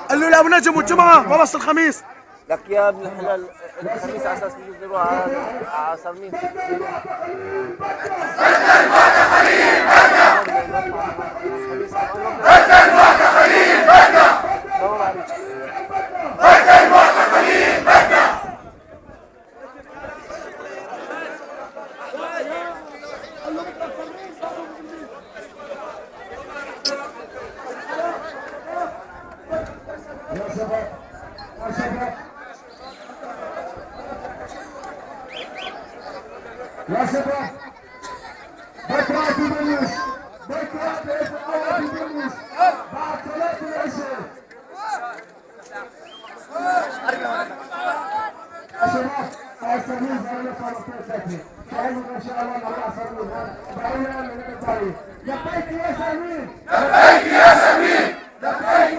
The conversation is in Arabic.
قال له لأبو نجم والجمعة وبس الخميس. لك يا ابن الحلال الخميس على اساس بيجوز نروح على سرمين. يا شباب بكره تبلش، بكره باذن الله تبلش بعد صلاه العشاء. يا شباب السمين زي طلبتك تعالوا ان شاء الله نطلع سمين بعيدا من الطريق. لبيك يا سمين، لبيك يا سمين، لبيك